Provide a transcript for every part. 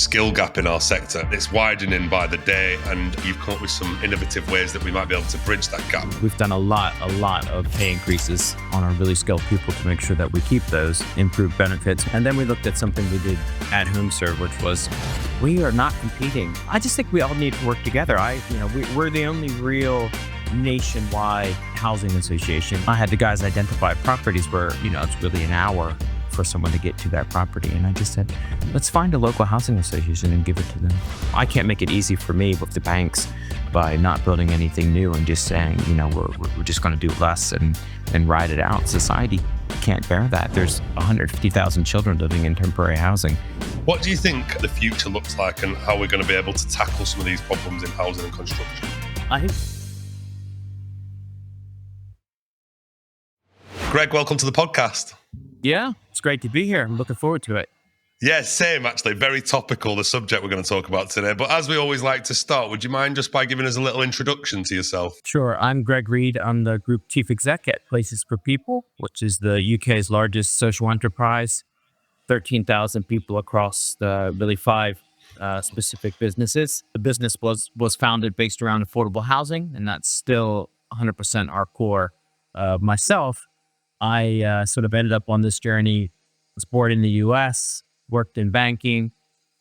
skill gap in our sector. It's widening by the day, and you've come up with some innovative ways that we might be able to bridge that gap. We've done a lot of pay increases on our really skilled people to make sure that we keep those, improved benefits. And then we looked at something we did at HomeServe, which was, we are not competing. I just think we all need to work together. We're the only real nationwide housing association. I had the guys identify properties where, it's really an hour for someone to get to that property. And I just said, let's find a local housing association and give it to them. I can't make it easy for me with the banks by not building anything new and just saying, we're just going to do less and ride it out. Society can't bear that. There's 150,000 children living in temporary housing. What do you think the future looks like and how we're going to be able to tackle some of these problems in housing and construction? Greg, welcome to the podcast. Yeah, it's great to be here. I'm looking forward to it. Yeah, same actually. Very topical, the subject we're going to talk about today. But as we always like to start, would you mind just by giving us a little introduction to yourself? Sure. I'm Greg Reed. I'm the Group Chief Exec at Places for People, which is the UK's largest social enterprise. 13,000 people across the really 5 specific businesses. The business was founded based around affordable housing, and that's still 100% our core. Myself, I sort of ended up on this journey. Was born in the U.S., worked in banking,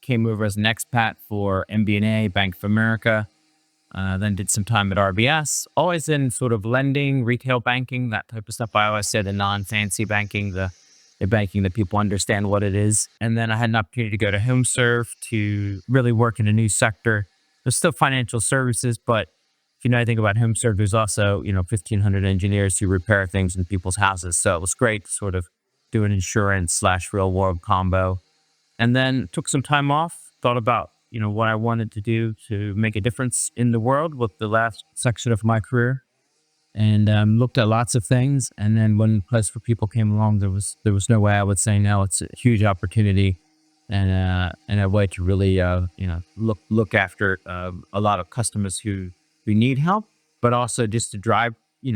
came over as an expat for MBNA, Bank of America, then did some time at RBS, always in sort of lending, retail banking, that type of stuff. I always said the non-fancy banking, the banking that people understand what it is. And then I had an opportunity to go to HomeServe to really work in a new sector. There's still financial services, but if I think about HomeServe, there's also, 1,500 engineers who repair things in people's houses. So it was great to sort of do an insurance / real world combo. And then took some time off, thought about, what I wanted to do to make a difference in the world with the last section of my career. And looked at lots of things. And then when Place for People came along, there was no way I would say no. It's a huge opportunity and a way to really, look after a lot of customers who need help, but also just to drive,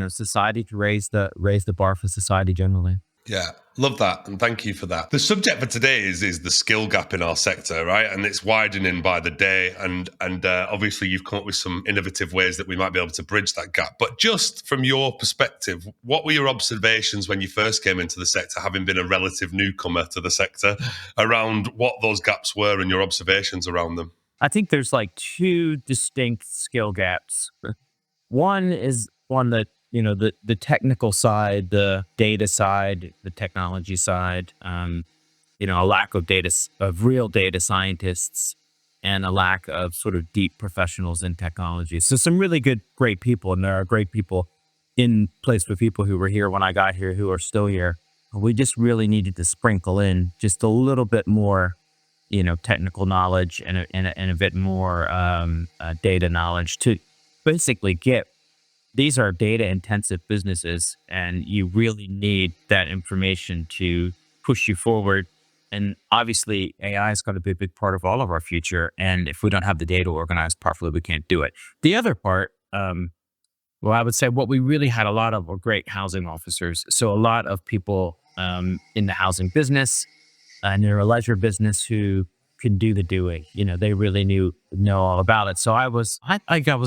society to raise the bar for society generally. Yeah, love that. And thank you for that. The subject for today is the skill gap in our sector, right? And it's widening by the day. And obviously you've come up with some innovative ways that we might be able to bridge that gap. But just from your perspective, what were your observations when you first came into the sector, having been a relative newcomer to the sector, around what those gaps were and your observations around them? I think there's like 2 distinct skill gaps. One is one that, the technical side, the data side, the technology side, a lack of real data scientists and a lack of sort of deep professionals in technology. So some really great people, and there are great people in Place for People who were here when I got here, who are still here. We just really needed to sprinkle in just a little bit more technical knowledge and a bit more data knowledge to basically get. These are data intensive businesses, and you really need that information to push you forward. And obviously AI is going to be a big part of all of our future. And if we don't have the data organized properly, we can't do it. The other part, I would say what we really had a lot of were great housing officers. So a lot of people in the housing business and in a leisure business who could do the doing. They really know all about it. So I was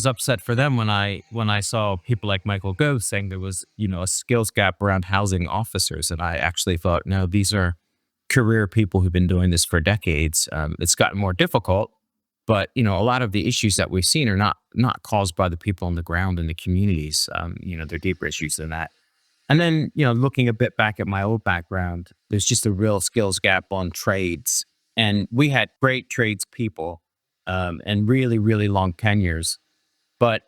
upset for them when I saw people like Michael Gove saying there was, a skills gap around housing officers. And I actually thought, no, these are career people who've been doing this for decades. It's gotten more difficult, but, a lot of the issues that we've seen are not caused by the people on the ground in the communities. They're deeper issues than that. And then, looking a bit back at my old background, there's just a real skills gap on trades. And we had great tradespeople and really, really long tenures. But,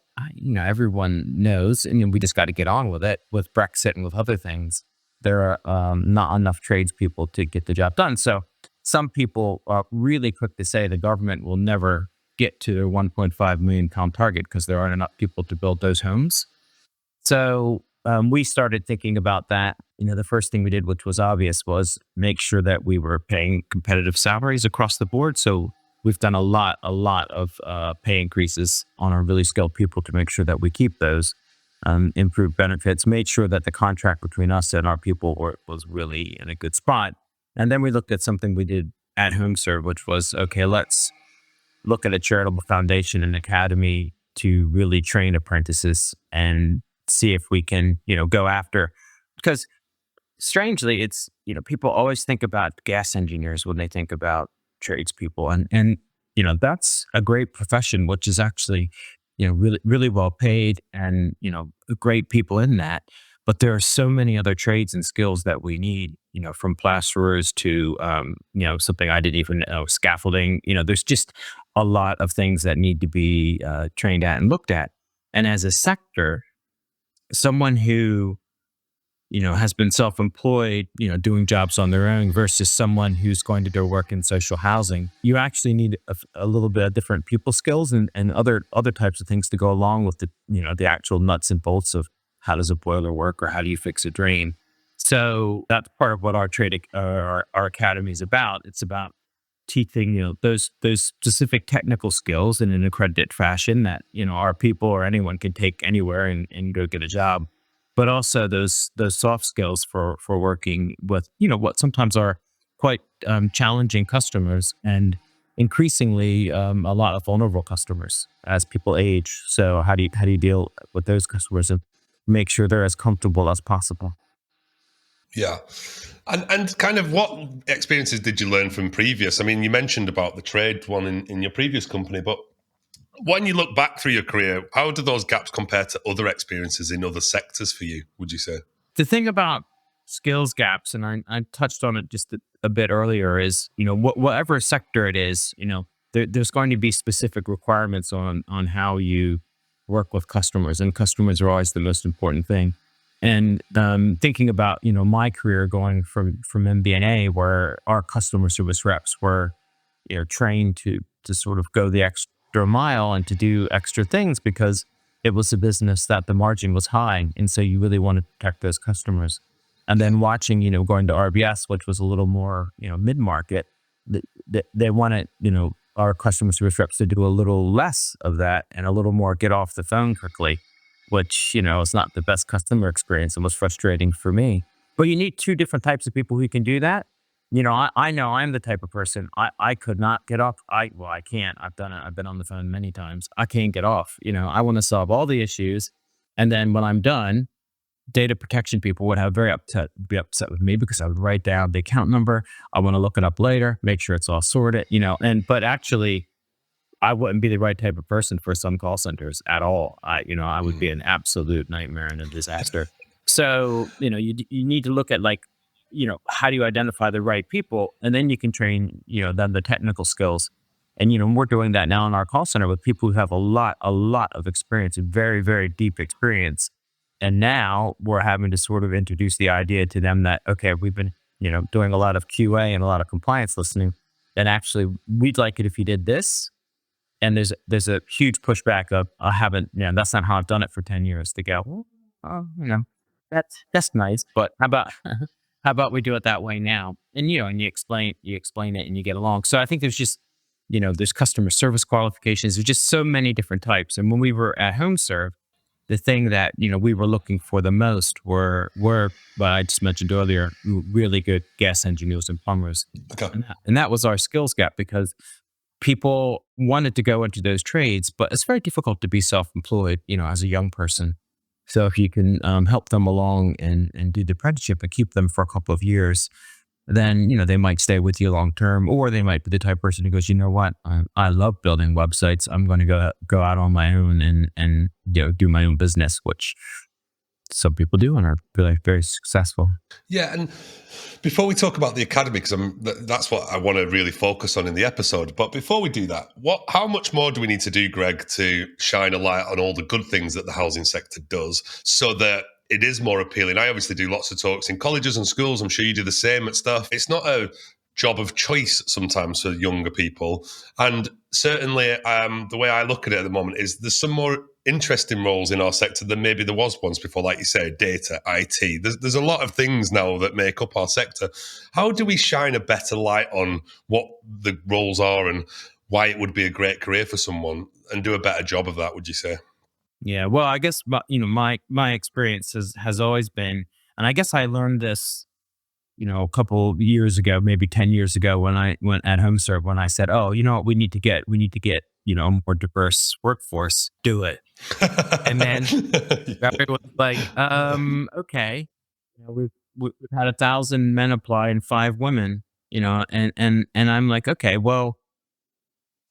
everyone knows, and we just got to get on with it with Brexit and with other things. There are not enough tradespeople to get the job done. So some people are really quick to say the government will never get to their 1.5 million pound target because there aren't enough people to build those homes. So we started thinking about that. The first thing we did, which was obvious, was make sure that we were paying competitive salaries across the board. So we've done a lot of pay increases on our really skilled people to make sure that we keep those, improved benefits, made sure that the contract between us and our people was really in a good spot. And then we looked at something we did at HomeServe, which was, okay, let's look at a charitable foundation and academy to really train apprentices and see if we can, go after, because strangely, it's, people always think about gas engineers when they think about tradespeople, and that's a great profession, which is actually, really really well paid, and great people in that. But there are so many other trades and skills that we need, from plasterers to, something I didn't even know, scaffolding. There's just a lot of things that need to be trained at and looked at. And as a sector, someone who has been self-employed, doing jobs on their own versus someone who's going to go work in social housing. You actually need a little bit of different people skills and other types of things to go along with the actual nuts and bolts of how does a boiler work or how do you fix a drain. So that's part of what our our academy is about. It's about teaching those specific technical skills in an accredited fashion that our people or anyone can take anywhere and go get a job, but also those soft skills for working with what sometimes are quite challenging customers, and increasingly a lot of vulnerable customers as people age. So how do you deal with those customers and make sure they're as comfortable as possible? Yeah. And kind of what experiences did you learn from previous? I mean, you mentioned about the trade one in your previous company, but when you look back through your career, how do those gaps compare to other experiences in other sectors for you, would you say? The thing about skills gaps, and I touched on it just a bit earlier, is whatever sector it is, there's going to be specific requirements on how you work with customers, and customers are always the most important thing. And thinking about my career going from MBNA, where our customer service reps were trained to sort of go the extra mile and to do extra things because it was a business that the margin was high, and so you really want to protect those customers. And Yeah. then watching, going to RBS, which was a little more, mid market, they wanted, our customer service reps to do a little less of that and a little more get off the phone quickly, which is not the best customer experience and was frustrating for me. But you need two different types of people who can do that. I know I'm the type of person, I could not get off. I can't. I've done it. I've been on the phone many times. I can't get off. I want to solve all the issues. And then when I'm done, data protection people would have be upset with me because I would write down the account number. I want to look it up later, make sure it's all sorted, but actually I wouldn't be the right type of person for some call centers at all. I would Mm. be an absolute nightmare and a disaster. So, you need to look at, like, how do you identify the right people? And then you can train, then the technical skills. And, we're doing that now in our call center with people who have a lot of experience, very, very deep experience. And now we're having to sort of introduce the idea to them that, okay, we've been, doing a lot of QA and a lot of compliance listening. And actually, we'd like it if you did this, and there's a huge pushback of, I haven't, that's not how I've done it for 10 years. They go, well, that's nice, but how about how about we do it that way now? And you explain it and you get along. So I think there's just, there's customer service qualifications. There's just so many different types. And when we were at HomeServe, the thing that we were looking for the most were what I just mentioned earlier, really good gas engineers and plumbers, Okay. and that was our skills gap, because people wanted to go into those trades, but it's very difficult to be self-employed, as a young person. So if you can help them along and do the apprenticeship and keep them for a couple of years, then they might stay with you long term, or they might be the type of person who goes, you know what, I love building websites. I'm going to go out on my own and do my own business, which some people do and are very very successful. Yeah, and before we talk about the academy, because that's what I want to really focus on in the episode. But before we do that, how much more do we need to do, Greg, to shine a light on all the good things that the housing sector does, so that it is more appealing? I obviously do lots of talks in colleges and schools. I'm sure you do the same at stuff. It's not a job of choice sometimes for younger people, and certainly the way I look at it at the moment is there's some more interesting roles in our sector than maybe there was once before, like you say, data, IT. There's a lot of things now that make up our sector. How do we shine a better light on what the roles are and why it would be a great career for someone, and do a better job of that, would you say? Yeah, well, I guess my experience has always been, and I guess I learned this a couple years ago, maybe 10 years ago, when I went at HomeServe, when I said, "Oh, you know what, we need to get, a more diverse workforce, do it." And then everyone's like, okay, we've had 1,000 men apply and 5 women, and I'm like, okay, well,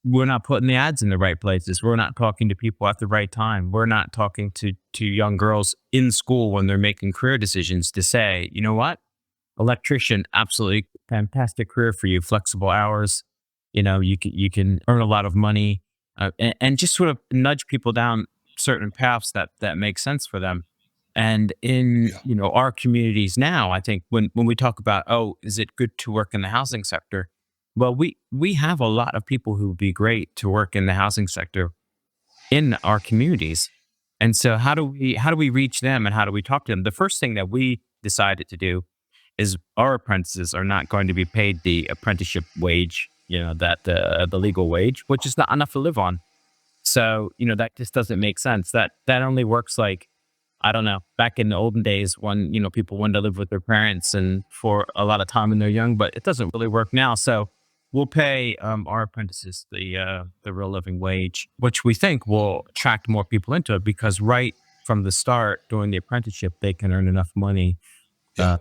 we're not putting the ads in the right places. We're not talking to people at the right time. We're not talking to young girls in school when they're making career decisions to say, you know what, electrician, absolutely fantastic career for you, flexible hours. You can earn a lot of money, and just sort of nudge people down certain paths that make sense for them. And in Yeah. our communities now, I think when we talk about, oh, is it good to work in the housing sector? Well, we have a lot of people who would be great to work in the housing sector in our communities. And so how do we reach them, and how do we talk to them? The first thing that we decided to do is our apprentices are not going to be paid the apprenticeship wage, that the legal wage, which is not enough to live on. So, that just doesn't make sense. That only works, like, I don't know, back in the olden days when, people wanted to live with their parents and for a lot of time when they're young, but it doesn't really work now. So we'll pay our apprentices the real living wage, which we think will attract more people into it, because right from the start during the apprenticeship, they can earn enough money Yeah.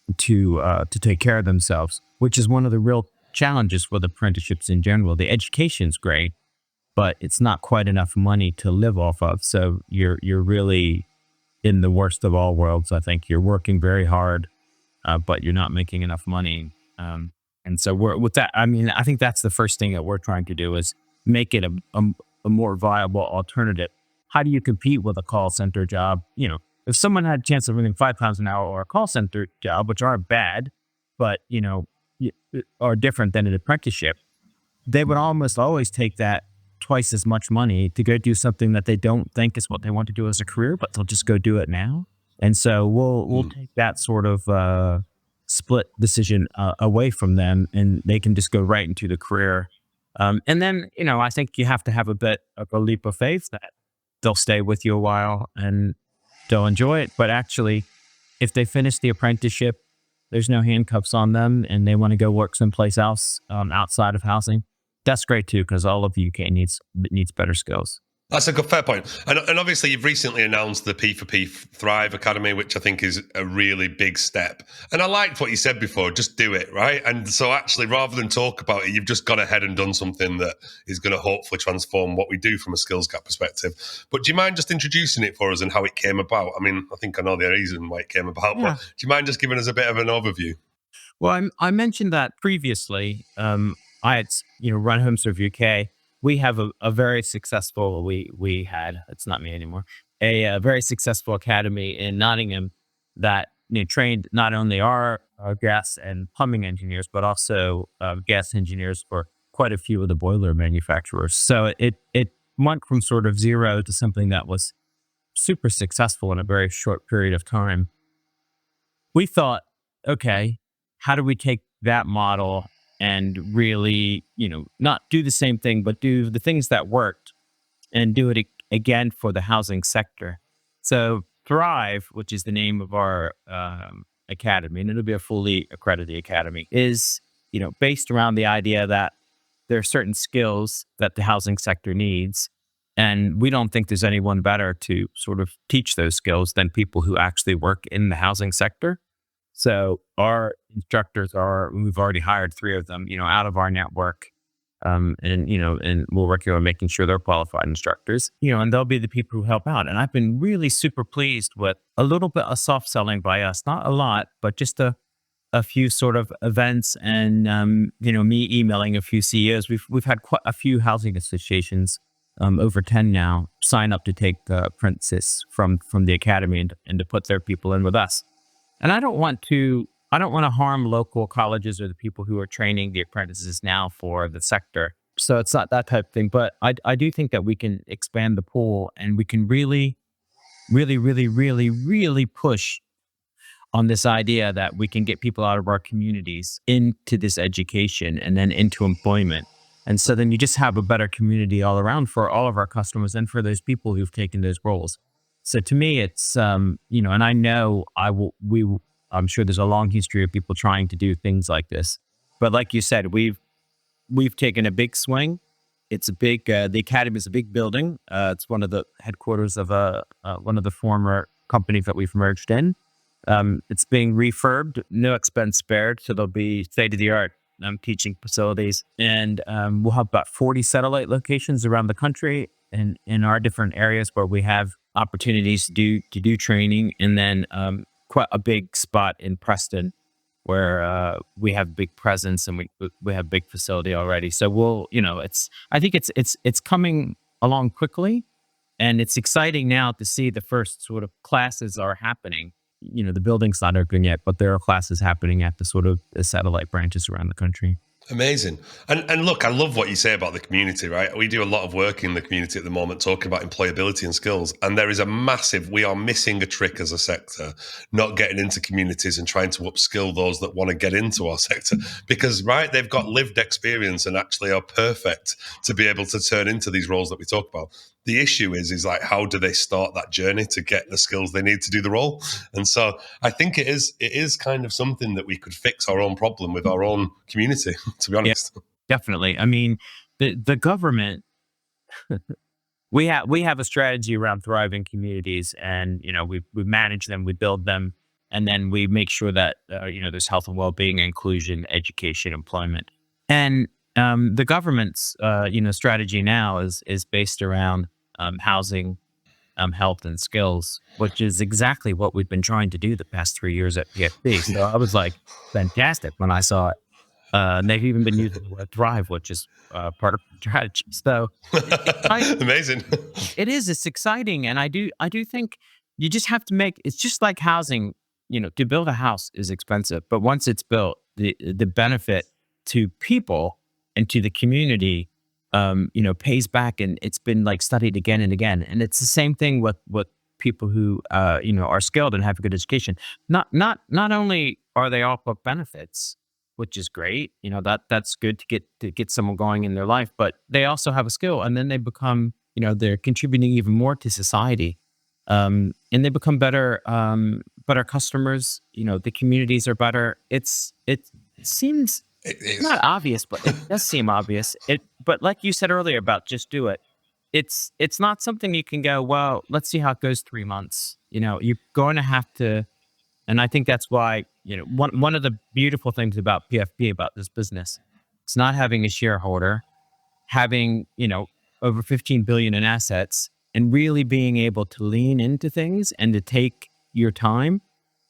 uh, to take care of themselves, which is one of the real challenges with apprenticeships in general. The education's great, but it's not quite enough money to live off of. So you're really in the worst of all worlds. I think you're working very hard, but you're not making enough money. And so with that, I mean, I think that's the first thing that we're trying to do is make it a more viable alternative. How do you compete with a call center job? If someone had a chance of earning £5 an hour, or a call center job, which aren't bad, but are different than an apprenticeship, they would almost always take that twice as much money to go do something that they don't think is what they want to do as a career, but they'll just go do it now. And so we'll Mm. take that sort of split decision away from them, and they can just go right into the career. And then I think you have to have a bit of a leap of faith that they'll stay with you a while and they'll enjoy it. But actually, if they finish the apprenticeship, there's no handcuffs on them, and they want to go work someplace else outside of housing, that's great too, because all of UK needs better skills. That's a good fair point. And obviously you've recently announced the P4P Thrive Academy, which I think is a really big step. And I liked what you said before, just do it, right? And so actually, rather than talk about it, you've just gone ahead and done something that is going to hopefully transform what we do from a skills gap perspective. But do you mind just introducing it for us and how it came about? I mean, I think I know the reason why it came about, but Yeah. do you mind just giving us a bit of an overview? Well, I mentioned that previously. I had run HomeServe UK. We have a very successful, we had, it's not me anymore, a very successful academy in Nottingham that trained not only our gas and plumbing engineers, but also gas engineers for quite a few of the boiler manufacturers. So it went from sort of zero to something that was super successful in a very short period of time. We thought, okay, how do we take that model and really, not do the same thing, but do the things that worked and do it again for the housing sector? So Thrive, which is the name of our academy, and it'll be a fully accredited academy, is based around the idea that there are certain skills that the housing sector needs, and we don't think there's anyone better to sort of teach those skills than people who actually work in the housing sector. So our instructors we've already hired 3 of them, out of our network. And we're working on making sure they're qualified instructors, and they'll be the people who help out. And I've been really super pleased with a little bit of soft selling by us, not a lot, but just a few sort of events, and me emailing a few CEOs. We've had quite a few housing associations, over 10 now, sign up to take apprentices from the academy, and to put their people in with us. And I don't want to harm local colleges or the people who are training the apprentices now for the sector. So it's not that type of thing. But I do think that we can expand the pool, and we can really, really, really, really, really push on this idea that we can get people out of our communities into this education and then into employment. And so then you just have a better community all around for all of our customers and for those people who've taken those roles. So to me, it's, and I know I'm sure there's a long history of people trying to do things like this. But like you said, we've taken a big swing. It's a big, the academy is a big building. It's one of the headquarters of one of the former companies that we've merged in. It's being refurbed, no expense spared. So there'll be state of the art teaching facilities. And we'll have about 40 satellite locations around the country and in our different areas where we have opportunities to do training. And then quite a big spot in Preston where we have big presence and we have big facility already. So we'll, I think it's coming along quickly, and it's exciting now to see the first sort of classes are happening. The building's not open yet, but there are classes happening at the sort of the satellite branches around the country. Amazing. And look, I love what you say about the community, right? We do a lot of work in the community at the moment talking about employability and skills. And there is we are missing a trick as a sector, not getting into communities and trying to upskill those that want to get into our sector. Because, right, they've got lived experience and actually are perfect to be able to turn into these roles that we talk about. The issue is like, how do they start that journey to get the skills they need to do the role? And so I think it is kind of something that we could fix our own problem with our own community, to be Yeah, honest. definitely. I mean, the government, we have a strategy around thriving communities, and we manage them, we build them, and then we make sure that there's health and well-being, inclusion, education, employment. And the government's strategy now is based around housing, health, and skills, which is exactly what we've been trying to do the past 3 years at PFP. So I was like, fantastic when I saw it. And they've even been using the word thrive, which is part of the strategy. So Amazing. it's exciting. And I do think you just have to it's just like housing. To build a house is expensive, but once it's built, the benefit to people and to the community pays back. And it's been like studied again and again. And it's the same thing with people who are skilled and have a good education. Not only are they all book benefits, which is great, that's good to get someone going in their life, but they also have a skill, and then they become, they're contributing even more to society. And they become better customers. The communities are better. It seems It is. not obvious, but it does seem obvious. But like you said earlier about just do it. It's not something you can go, well, let's see how it goes 3 months. You're going to have to, and I think that's why, one of the beautiful things about PFP, about this business, it's not having a shareholder, having, over 15 billion in assets, and really being able to lean into things and to take your time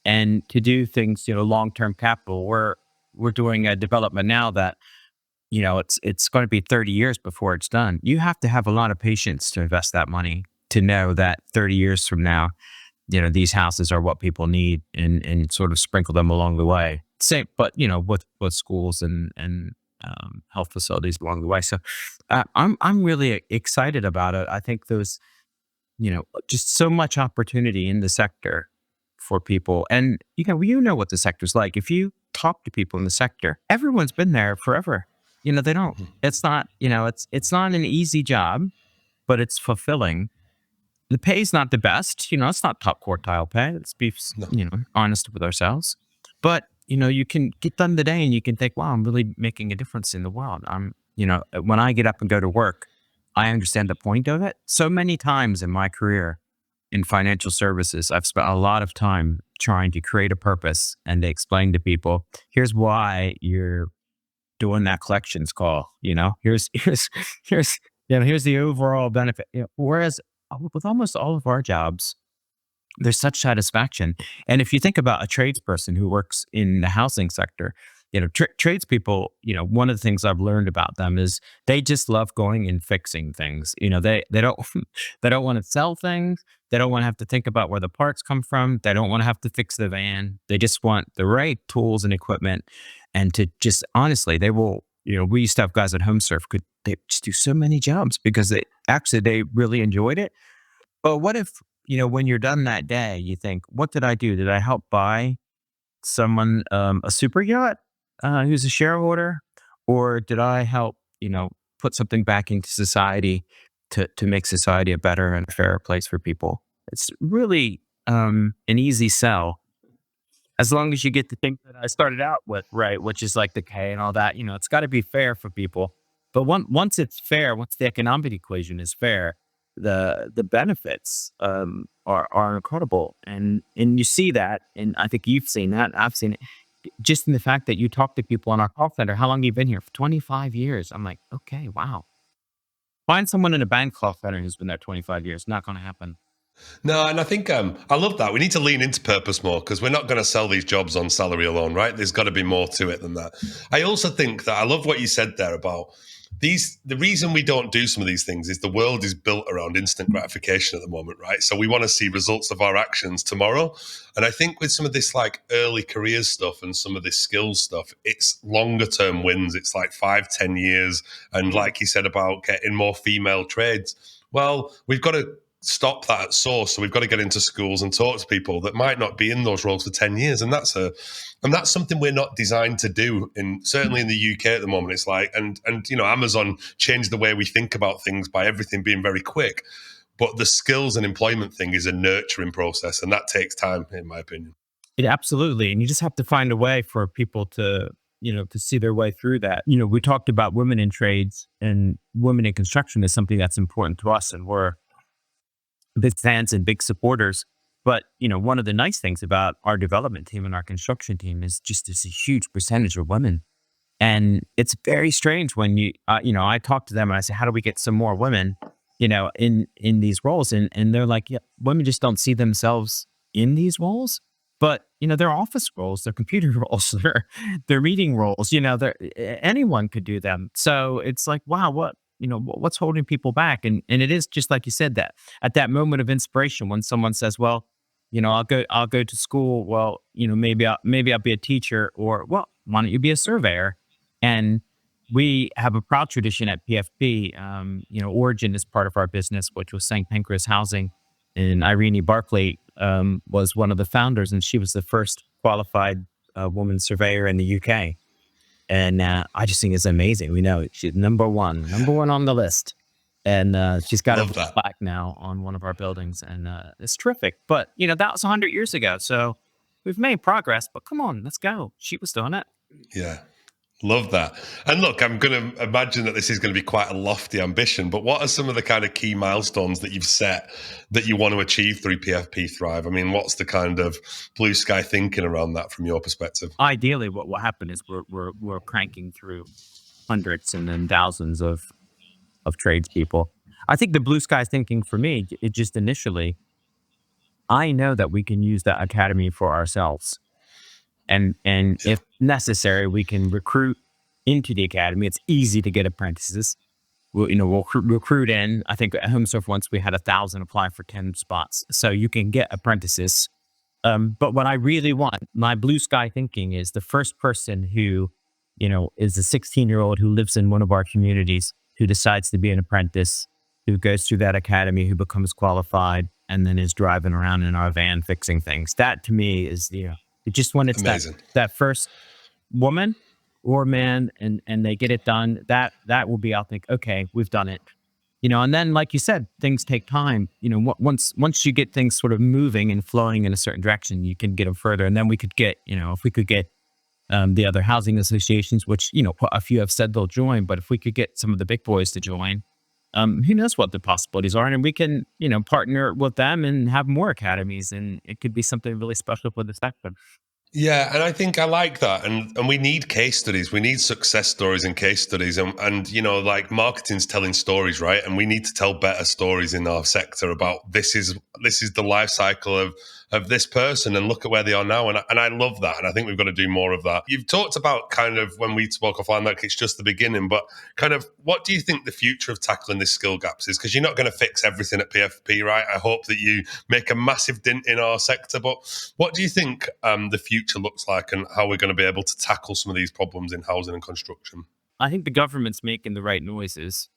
and to do things, long-term capital. We're doing a development now that, it's going to be 30 years before it's done. You have to have a lot of patience to invest that money, to know that 30 years from now, these houses are what people need, and sort of sprinkle them along the way. Same, but with schools and health facilities along the way. So I'm really excited about it. I think there's just so much opportunity in the sector for people, and what the sector's like. If you talk to people in the sector, everyone's been there forever. They don't. It's not. It's not an easy job, but it's fulfilling. The pay's not the best. It's not top quartile pay. Let's be, No. honest with ourselves. But, you can get done the day and you can think, wow, I'm really making a difference in the world. When I get up and go to work, I understand the point of it. So many times in my career in financial services, I've spent a lot of time trying to create a purpose and to explain to people, here's why you're doing that collections call. Here's here's the overall benefit. Whereas with almost all of our jobs, there's such satisfaction. And if you think about a tradesperson who works in the housing sector, tradespeople, one of the things I've learned about them is they just love going and fixing things. They don't they don't want to sell things. They don't want to have to think about where the parts come from. They don't want to have to fix the van. They just want the right tools and equipment, and to just honestly, they will. We used to have guys at HomeServe they just do so many jobs because they really enjoyed it. But what if, when you're done that day, you think, what did I do? Did I help buy someone a super yacht who's a shareholder? Or did I help, put something back into society to make society a better and fairer place for people? It's really an easy sell. as long as you get the thing that I started out with, right, which is like the K and all that, it's got to be fair for people. But once it's fair, once the economic equation is fair, the benefits are incredible, and you see that, and I think you've seen that. I've seen it just in the fact that you talk to people in our call center. How long you been here? For 25 years. I'm like, okay, wow. Find someone in a bank call center who's been there 25 years. Not going to happen. No, and I think I love that. We need to lean into purpose more because we're not going to sell these jobs on salary alone, right? There's got to be more to it than that. I also think that I love what you said there about these. The reason we don't do some of these things is the world is built around instant gratification at the moment, right? So we want to see results of our actions tomorrow. And I think with some of this like early careers stuff and some of this skills stuff, it's longer term wins. It's like 5, 10 years. And like you said about getting more female trades, well, we've got to stop that at source. So we've got to get into schools and talk to people that might not be in those roles for 10 years. And that's something we're not designed to do certainly in the UK at the moment. It's like, and Amazon changed the way we think about things by everything being very quick. But the skills and employment thing is a nurturing process, and that takes time, in my opinion. Absolutely. And you just have to find a way for people to see their way through that. We talked about women in trades, and women in construction is something that's important to us. And we're big fans and big supporters. But, one of the nice things about our development team and our construction team is just this huge percentage of women. And it's very strange when I talk to them and I say, how do we get some more women, in these roles? And they're like, yeah, women just don't see themselves in these roles. But, they're office roles, they're computer roles, they're meeting roles, anyone could do them. So it's like, wow, what's holding people back? And it is just like you said, that at that moment of inspiration, when someone says, well, I'll go to school. Well, maybe I'll be a teacher, or, well, why don't you be a surveyor? And we have a proud tradition at PFP. Origin is part of our business, which was St. Pancras Housing. And Irene Barclay was one of the founders, and she was the first qualified woman surveyor in the UK. And I just think it's amazing. We know she's number one on the list. And she's got a Love that. plaque now on one of our buildings, and it's terrific. But that was 100 years ago, so we've made progress. But come on, let's go. She was doing it. Yeah. Love that. And look, I'm going to imagine that this is going to be quite a lofty ambition, but what are some of the kind of key milestones that you've set that you want to achieve through PFP Thrive? I mean, what's the kind of blue sky thinking around that from your perspective? Ideally, what will happen is we're cranking through hundreds and then thousands of tradespeople. I think the blue sky thinking for me, it just initially, I know that we can use that academy for ourselves. And Yeah. if necessary, we can recruit into the academy. It's easy to get apprentices. We'll recruit in. I think at HomeServe once we had 1,000 apply for 10 spots, so you can get apprentices. But what I really want, my blue sky thinking, is the first person who, is a 16-year-old who lives in one of our communities, who decides to be an apprentice, who goes through that academy, who becomes qualified, and then is driving around in our van fixing things. That to me is just when it's that Amazing. that first woman or man, and they get it done. That will be, I'll think, okay, we've done it. And then, like you said, things take time. Once you get things sort of moving and flowing in a certain direction, you can get them further. And then we could get, if we could get the other housing associations, which a few have said they'll join, but if we could get some of the big boys to join, who knows what the possibilities are, and we can partner with them and have more academies, and it could be something really special for the sector. Yeah, and I think I like that, and we need case studies. We need success stories and case studies, and like marketing's telling stories, right? And we need to tell better stories in our sector about this is the life cycle of this person, and look at where they are now. And I love that, and I think we've got to do more of that. You've talked about kind of when we spoke offline, like it's just the beginning, but kind of what do you think the future of tackling this skill gaps is? Because you're not going to fix everything at PFP, right? I hope that you make a massive dent in our sector, but what do you think the future looks like, and how we're going to be able to tackle some of these problems in housing and construction? I think the government's making the right noises.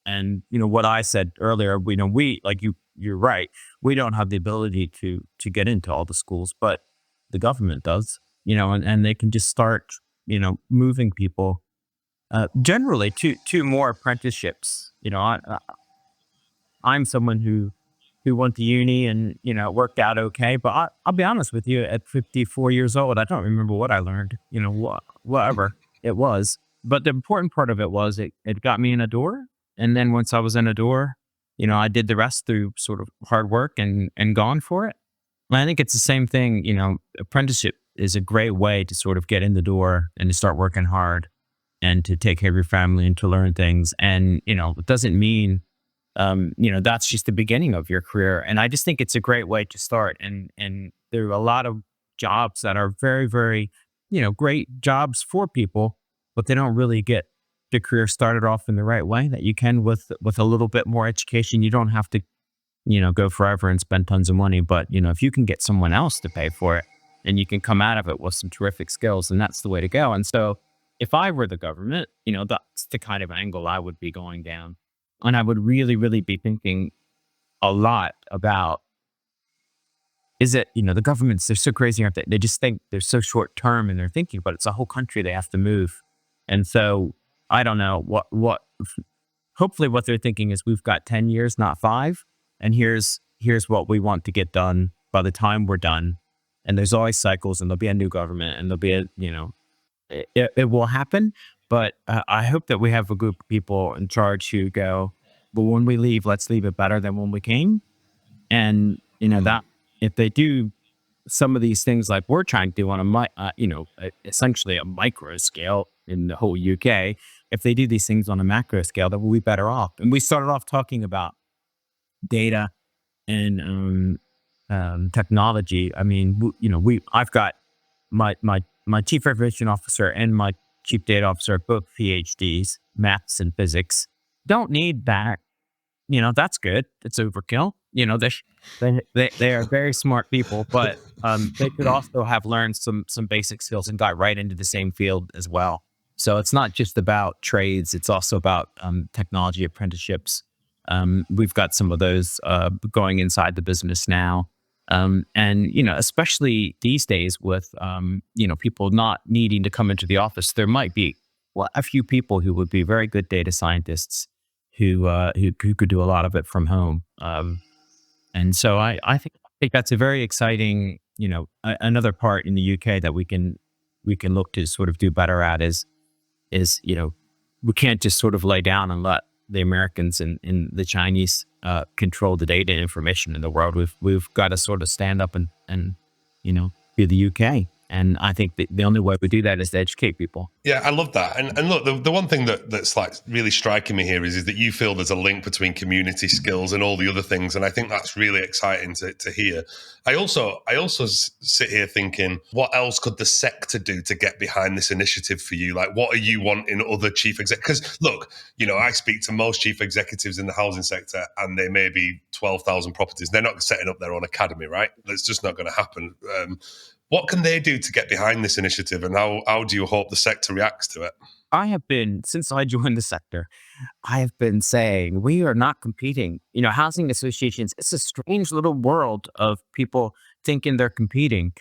And what I said earlier, we like you're right. We don't have the ability to get into all the schools, but the government does. And they can just start moving people generally to more apprenticeships. I'm someone who who went to uni and, it worked out okay. But I'll be honest with you, at 54 years old, I don't remember what I learned, whatever it was. But the important part of it was it got me in a door. And then once I was in a door, I did the rest through sort of hard work and gone for it. And I think it's the same thing, apprenticeship is a great way to sort of get in the door and to start working hard and to take care of your family and to learn things. And, it doesn't mean that's just the beginning of your career. And I just think it's a great way to start. And there are a lot of jobs that are very, very, great jobs for people, but they don't really get the career started off in the right way that you can with a little bit more education. You don't have to, go forever and spend tons of money. But, if you can get someone else to pay for it and you can come out of it with some terrific skills, then that's the way to go. And so if I were the government, that's the kind of angle I would be going down. And I would really, really be thinking a lot about, is it, the governments, they're so crazy, aren't they? They just think they're so short term in their thinking, but it's a whole country they have to move. And so I don't know hopefully what they're thinking is we've got 10 years, not 5. And here's what we want to get done by the time we're done. And there's always cycles, and there'll be a new government, and there'll be it will happen. But I hope that we have a group of people in charge who go, but when we leave, let's leave it better than when we came. And, that if they do some of these things like we're trying to do on essentially a micro scale in the whole UK, if they do these things on a macro scale, then we'll be better off. And we started off talking about data and technology. I mean, I've got my chief information officer and my chief data officer are both PhDs, maths and physics. Don't need that. That's good. It's overkill. They are very smart people, but they could also have learned some basic skills and got right into the same field as well. So it's not just about trades; it's also about technology apprenticeships. We've got some of those going inside the business now. And, especially these days with, people not needing to come into the office, there might be, a few people who would be very good data scientists who could do a lot of it from home. And so I think that's a very exciting, another part in the UK that we can look to sort of do better at is, we can't just sort of lay down and let the Americans and the Chinese control the data and information in the world. We've got to sort of stand up and be the UK. And I think the only way we do that is to educate people. Yeah, I love that. And look, the one thing that's like really striking me here is that you feel there's a link between community skills and all the other things. And I think that's really exciting to hear. I also sit here thinking, what else could the sector do to get behind this initiative for you? Like, what are you wanting other chief executives? Because look, I speak to most chief executives in the housing sector and they may be 12,000 properties. They're not setting up their own academy, right? That's just not going to happen. What can they do to get behind this initiative, and how do you hope the sector reacts to it? I have been, since I joined the sector, I have been saying we are not competing. Housing associations, it's a strange little world of people thinking they're competing.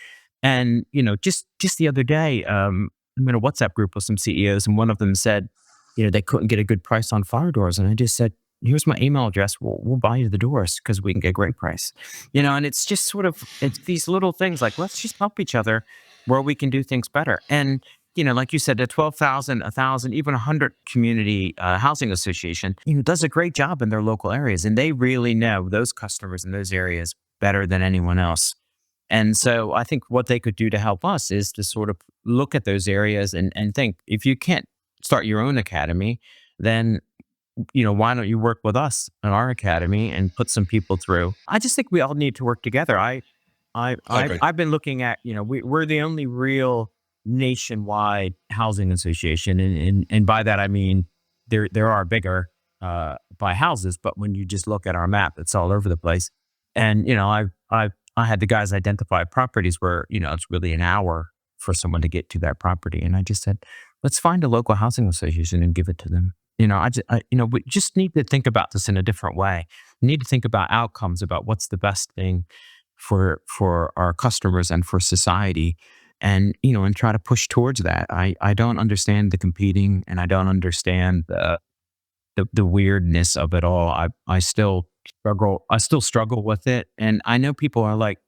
And, just the other day, I'm in a WhatsApp group with some CEOs, and one of them said, they couldn't get a good price on fire doors. And I just said, here's my email address. We'll buy you the doors because we can get a great price. And it's just sort of, it's these little things like, let's just help each other where we can do things better. And, like you said, the 12,000, 1,000, even 100 community housing association, does a great job in their local areas. And they really know those customers in those areas better than anyone else. And so I think what they could do to help us is to sort of look at those areas and think, if you can't start your own academy, then why don't you work with us in our academy and put some people through? I just think we all need to work together. I agree. I've been looking at, we're the only real nationwide housing association. And by that, I mean, there are bigger by houses, but when you just look at our map, it's all over the place. And, I had the guys identify properties where, it's really an hour for someone to get to that property. And I just said, let's find a local housing association and give it to them. We just need to think about this in a different way. We need to think about outcomes, about what's the best thing for our customers and for society, and and try to push towards that. I don't understand the competing, and I don't understand the weirdness of it all. I still I still struggle with it. And I know people are like,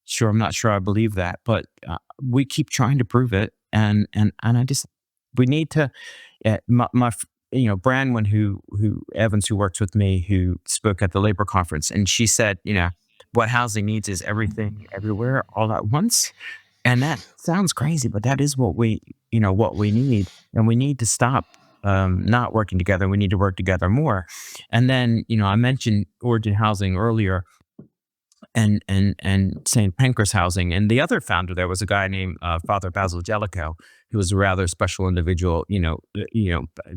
sure, I'm not sure I believe that, but we keep trying to prove it. And I just, we need to, Branwen, who Evans, who works with me, who spoke at the labor conference, and she said, what housing needs is everything, everywhere, all at once. And that sounds crazy, but that is what we need. And we need to stop not working together. We need to work together more. And then, I mentioned Origin Housing earlier and St. Pancras Housing. And the other founder there was a guy named Father Basil Jellicoe, who was a rather special individual,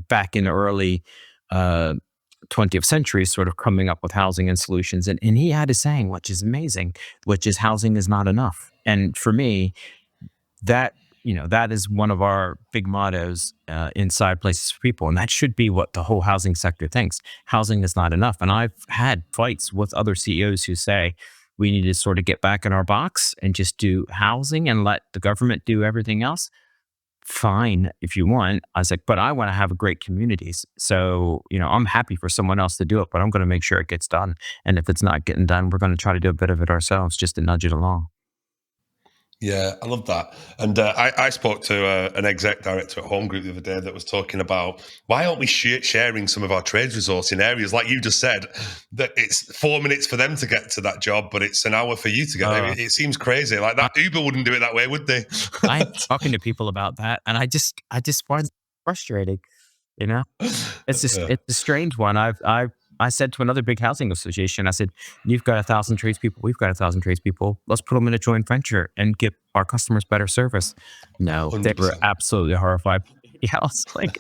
back in the early 20th century, sort of coming up with housing and solutions. And he had a saying, which is amazing, which is housing is not enough. And for me, that that is one of our big mottos inside Places for People, and that should be what the whole housing sector thinks. Housing is not enough. And I've had fights with other CEOs who say we need to sort of get back in our box and just do housing and let the government do everything else. Fine, if you want. I was like, but I want to have a great communities. So, I'm happy for someone else to do it, but I'm going to make sure it gets done. And if it's not getting done, we're going to try to do a bit of it ourselves just to nudge it along. Yeah, I love that. And I spoke to an exec director at Home Group the other day that was talking about why aren't we sharing some of our trades resource in areas like you just said, that it's 4 minutes for them to get to that job, but it's an hour for you to get there. It seems crazy. Like that Uber wouldn't do it that way, would they? I'm talking to people about that, and I just find it frustrating. It's a strange one. I said to another big housing association, I said, you've got 1,000 tradespeople, we've got 1,000 tradespeople. Let's put them in a joint venture and give our customers better service. No, 100%. They were absolutely horrified. Yeah, I was like...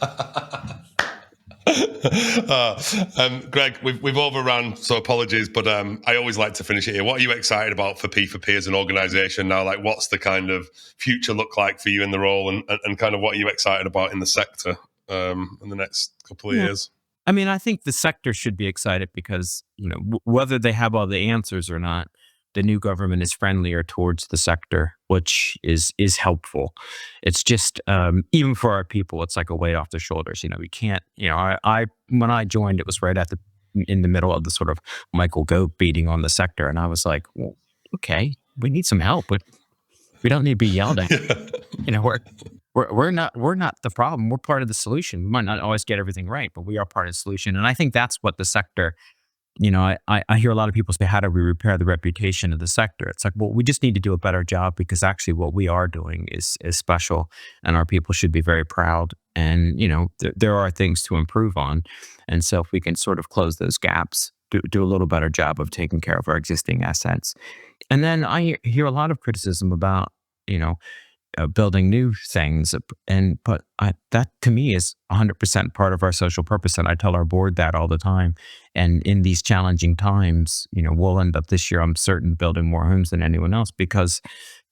Greg, we've overrun, so apologies, but I always like to finish it here. What are you excited about for P4P as an organisation now? Like, what's the kind of future look like for you in the role, and kind of what are you excited about in the sector in the next couple of years? I mean, I think the sector should be excited because, whether they have all the answers or not, the new government is friendlier towards the sector, which is helpful. It's just, even for our people, it's like a weight off their shoulders. We can't, when I joined, it was right in the middle of the sort of Michael Gove beating on the sector. And I was like, well, okay, we need some help, but we don't need to be yelled at. We're not the problem. We're part of the solution. We might not always get everything right, but we are part of the solution. And I think that's what the sector, I hear a lot of people say, how do we repair the reputation of the sector? It's like, well, we just need to do a better job because actually what we are doing is special and our people should be very proud. And, there are things to improve on. And so if we can sort of close those gaps, do a little better job of taking care of our existing assets. And then I hear a lot of criticism about, building new things, but that to me is 100% part of our social purpose, and I tell our board that all the time. And in these challenging times, we'll end up this year, I'm certain, building more homes than anyone else because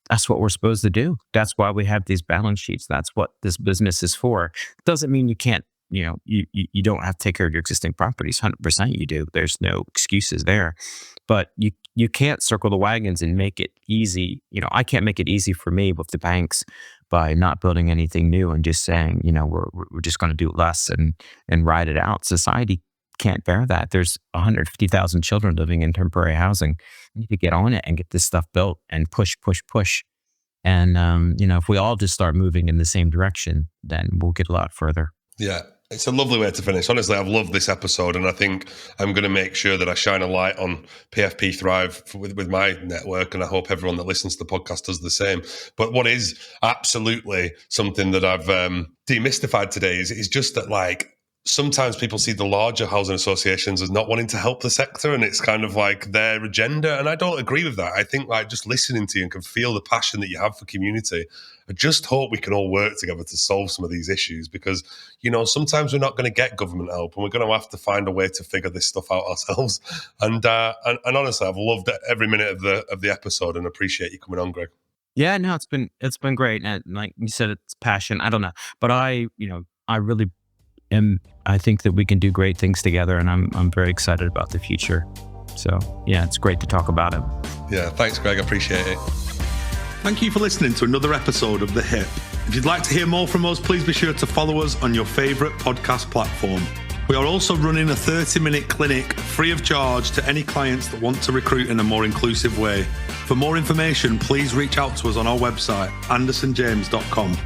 that's what we're supposed to do. That's why we have these balance sheets. That's what this business is for. It doesn't mean you can't. You don't have to take care of your existing properties. 100% you do. There's no excuses there. But you can't circle the wagons and make it easy. I can't make it easy for me with the banks by not building anything new and just saying, we're just going to do less and ride it out. Society can't bear that. There's 150,000 children living in temporary housing. You need to get on it and get this stuff built and push. And, if we all just start moving in the same direction, then we'll get a lot further. Yeah. It's a lovely way to finish. Honestly, I've loved this episode, and I think I'm going to make sure that I shine a light on PfP Thrive with my network, and I hope everyone that listens to the podcast does the same. But what is absolutely something that I've demystified today is just that, like, sometimes people see the larger housing associations as not wanting to help the sector, and it's kind of like their agenda. And I don't agree with that. I think, like, just listening to you and can feel the passion that you have for community. I just hope we can all work together to solve some of these issues because, sometimes we're not going to get government help and we're going to have to find a way to figure this stuff out ourselves. And honestly, I've loved every minute of the episode and appreciate you coming on, Greg. Yeah, no, it's been great. And like you said, it's passion. I don't know, but I really am. I think that we can do great things together, and I'm very excited about the future. So yeah, it's great to talk about it. Yeah, thanks, Greg. I appreciate it. Thank you for listening to another episode of The Hip. If you'd like to hear more from us, please be sure to follow us on your favourite podcast platform. We are also running a 30-minute clinic free of charge to any clients that want to recruit in a more inclusive way. For more information, please reach out to us on our website, andersonjames.com.